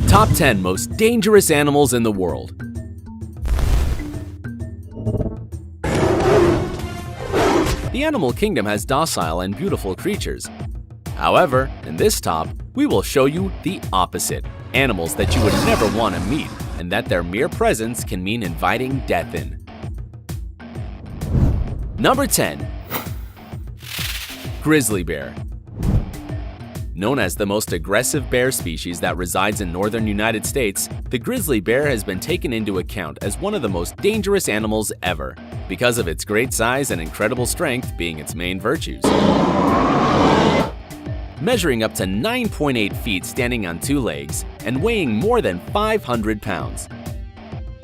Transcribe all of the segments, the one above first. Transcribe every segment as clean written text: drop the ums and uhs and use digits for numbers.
Top 10 most dangerous animals in the world. The animal kingdom has docile and beautiful creatures. However, in this top, we will show you the opposite, animals that you would never want to meet and that their mere presence can mean inviting death in. Number 10. Grizzly bear. Known as the most aggressive bear species that resides in northern United States, the grizzly bear has been taken into account as one of the most dangerous animals ever, because of its great size and incredible strength being its main virtues. Measuring up to 9.8 feet standing on two legs and weighing more than 500 pounds.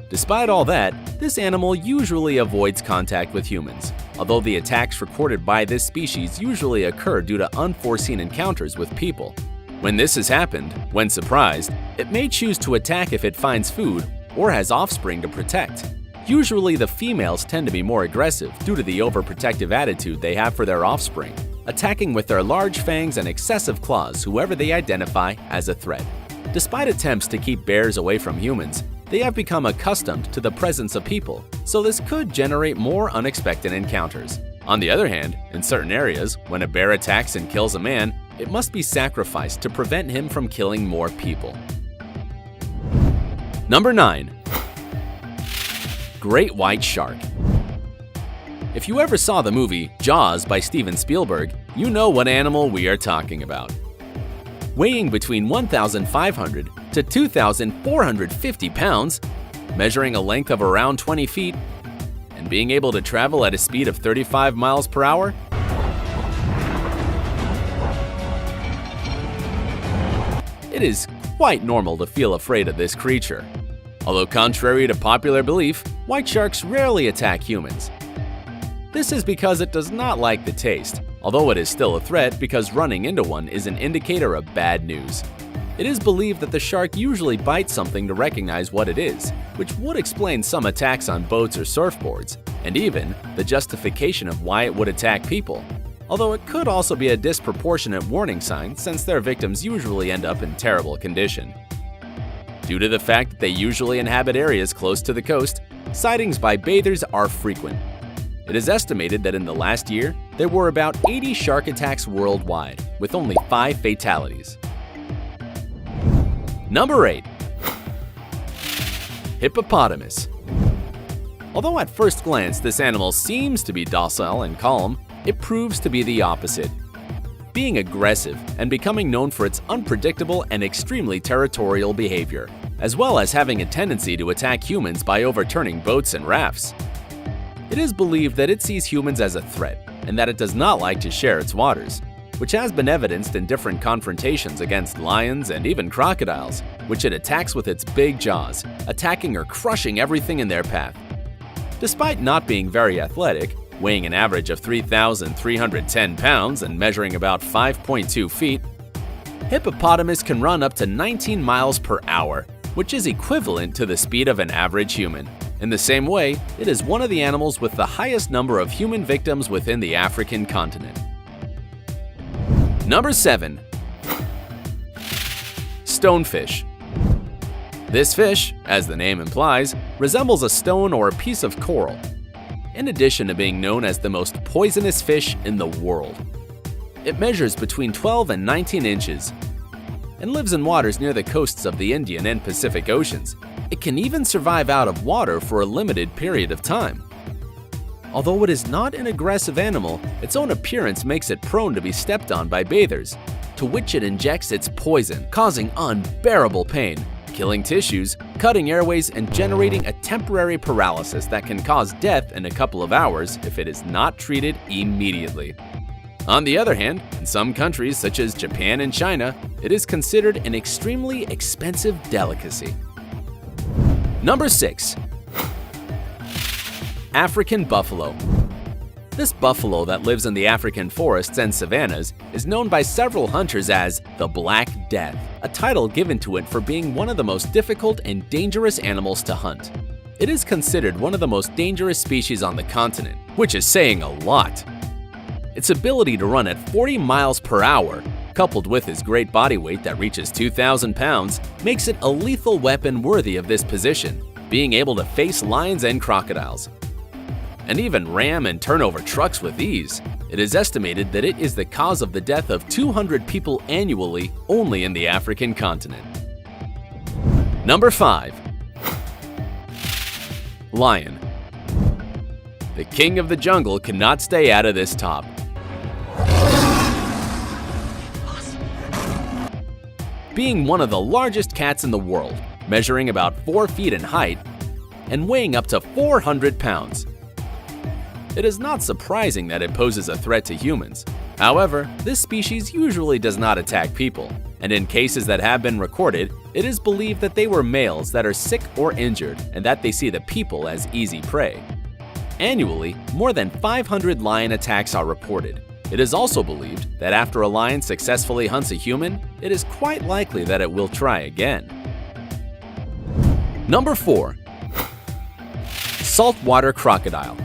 Despite all that, this animal usually avoids contact with humans, although the attacks recorded by this species usually occur due to unforeseen encounters with people. When this has happened, when surprised, it may choose to attack if it finds food or has offspring to protect. Usually the females tend to be more aggressive due to the overprotective attitude they have for their offspring, attacking with their large fangs and excessive claws whoever they identify as a threat. Despite attempts to keep bears away from humans, they have become accustomed to the presence of people, so this could generate more unexpected encounters. On the other hand, in certain areas, when a bear attacks and kills a man, it must be sacrificed to prevent him from killing more people. Number 9. Great white shark. If you ever saw the movie Jaws by Steven Spielberg, you know what animal we are talking about. Weighing between 1,500 to 2,450 pounds, measuring a length of around 20 feet, and being able to travel at a speed of 35 miles per hour, it is quite normal to feel afraid of this creature. Although contrary to popular belief, white sharks rarely attack humans. This is because it does not like the taste, although it is still a threat because running into one is an indicator of bad news. It is believed that the shark usually bites something to recognize what it is, which would explain some attacks on boats or surfboards, and even the justification of why it would attack people. Although it could also be a disproportionate warning sign since their victims usually end up in terrible condition. Due to the fact that they usually inhabit areas close to the coast, sightings by bathers are frequent. It is estimated that in the last year, there were about 80 shark attacks worldwide, with only 5 fatalities. Number 8. Hippopotamus. Although at first glance this animal seems to be docile and calm, it proves to be the opposite. Being aggressive and becoming known for its unpredictable and extremely territorial behavior, as well as having a tendency to attack humans by overturning boats and rafts. It is believed that it sees humans as a threat and that it does not like to share its waters, which has been evidenced in different confrontations against lions and even crocodiles, which it attacks with its big jaws, attacking or crushing everything in their path. Despite not being very athletic, weighing an average of 3,310 pounds and measuring about 5.2 feet, hippopotamus can run up to 19 miles per hour, which is equivalent to the speed of an average human. In the same way, it is one of the animals with the highest number of human victims within the African continent. Number 7. Stonefish. This fish, as the name implies, resembles a stone or a piece of coral, in addition to being known as the most poisonous fish in the world. It measures between 12 and 19 inches and lives in waters near the coasts of the Indian and Pacific Oceans. It can even survive out of water for a limited period of time. Although it is not an aggressive animal, its own appearance makes it prone to be stepped on by bathers, to which it injects its poison, causing unbearable pain, killing tissues, cutting airways, and generating a temporary paralysis that can cause death in a couple of hours if it is not treated immediately. On the other hand, in some countries such as Japan and China, it is considered an extremely expensive delicacy. Number 6. African buffalo. This buffalo that lives in the African forests and savannas is known by several hunters as the Black Death, a title given to it for being one of the most difficult and dangerous animals to hunt. It is considered one of the most dangerous species on the continent, which is saying a lot. Its ability to run at 40 miles per hour coupled with his great body weight that reaches 2,000 pounds, makes it a lethal weapon worthy of this position, being able to face lions and crocodiles, and even ram and turn over trucks with ease. It is estimated that it is the cause of the death of 200 people annually only in the African continent. Number 5. Lion. The king of the jungle cannot stay out of this top. Being one of the largest cats in the world, measuring about 4 feet in height and weighing up to 400 pounds. It is not surprising that it poses a threat to humans. However, this species usually does not attack people, and in cases that have been recorded, it is believed that they were males that are sick or injured and that they see the people as easy prey. Annually, more than 500 lion attacks are reported. It is also believed that after a lion successfully hunts a human, it is quite likely that it will try again. Number 4. Saltwater crocodile.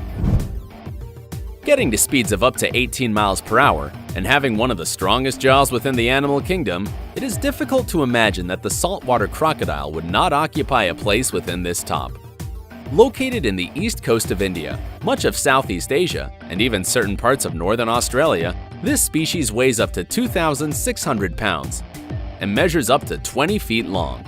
Getting to speeds of up to 18 miles per hour and having one of the strongest jaws within the animal kingdom, it is difficult to imagine that the saltwater crocodile would not occupy a place within this top. Located in the east coast of India, much of Southeast Asia, and even certain parts of northern Australia, this species weighs up to 2,600 pounds and measures up to 20 feet long,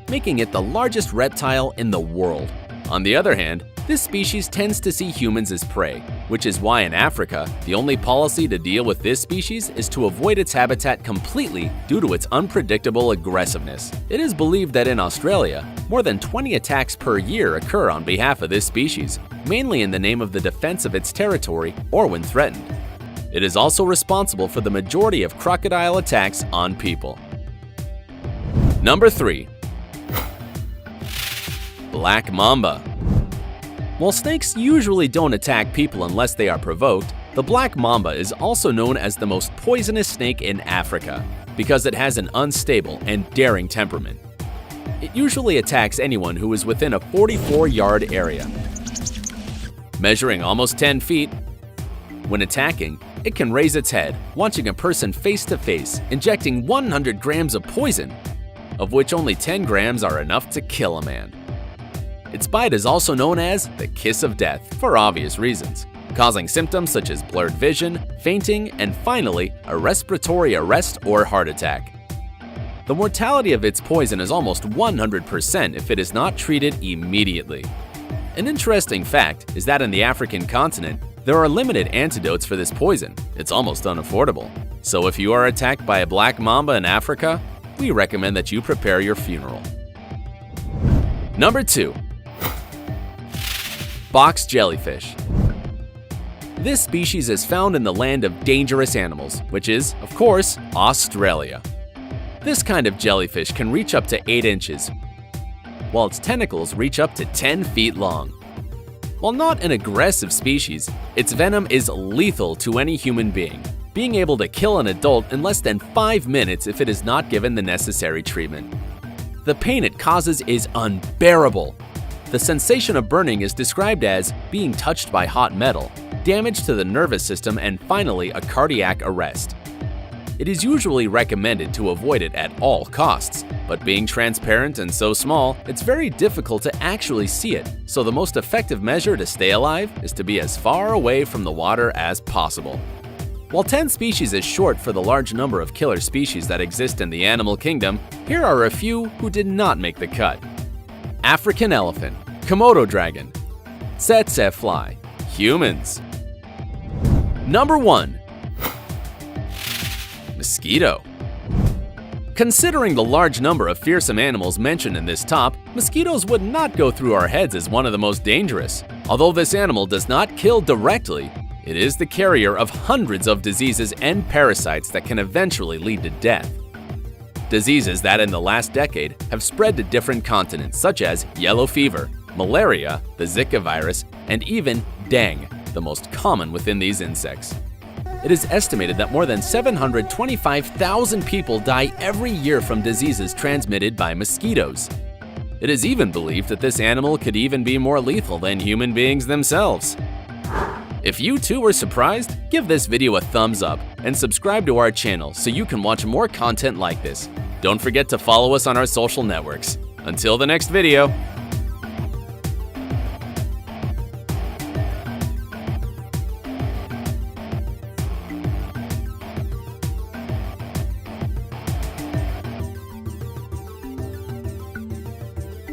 making it the largest reptile in the world. On the other hand, this species tends to see humans as prey, which is why in Africa, the only policy to deal with this species is to avoid its habitat completely due to its unpredictable aggressiveness. It is believed that in Australia, more than 20 attacks per year occur on behalf of this species, mainly in the name of the defense of its territory or when threatened. It is also responsible for the majority of crocodile attacks on people. Number 3. Black mamba. While snakes usually don't attack people unless they are provoked, the black mamba is also known as the most poisonous snake in Africa because it has an unstable and daring temperament. It usually attacks anyone who is within a 44-yard area. Measuring almost 10 feet, when attacking, it can raise its head, watching a person face to face, injecting 100 grams of poison, of which only 10 grams are enough to kill a man. Its bite is also known as the kiss of death for obvious reasons, causing symptoms such as blurred vision, fainting, and finally, a respiratory arrest or heart attack. The mortality of its poison is almost 100% if it is not treated immediately. An interesting fact is that in the African continent, there are limited antidotes for this poison. It's almost unaffordable. So if you are attacked by a black mamba in Africa, we recommend that you prepare your funeral. Number 2. Box jellyfish. This species is found in the land of dangerous animals, which is, of course, Australia. This kind of jellyfish can reach up to 8 inches, while its tentacles reach up to 10 feet long. While not an aggressive species, its venom is lethal to any human being able to kill an adult in less than 5 minutes if it is not given the necessary treatment. The pain it causes is unbearable. The sensation of burning is described as being touched by hot metal, damage to the nervous system, and finally a cardiac arrest. It is usually recommended to avoid it at all costs, but being transparent and so small, it's very difficult to actually see it, so the most effective measure to stay alive is to be as far away from the water as possible. While 10 species is short for the large number of killer species that exist in the animal kingdom, here are a few who did not make the cut. African elephant, Komodo dragon, tsetse fly, humans. Number 1. Mosquito. Considering the large number of fearsome animals mentioned in this top, mosquitoes would not go through our heads as one of the most dangerous. Although this animal does not kill directly, it is the carrier of hundreds of diseases and parasites that can eventually lead to death. Diseases that in the last decade have spread to different continents such as yellow fever, malaria, the Zika virus, and even dengue, the most common within these insects. It is estimated that more than 725,000 people die every year from diseases transmitted by mosquitoes. It is even believed that this animal could even be more lethal than human beings themselves. If you too were surprised, give this video a thumbs up and subscribe to our channel so you can watch more content like this. Don't forget to follow us on our social networks. Until the next video,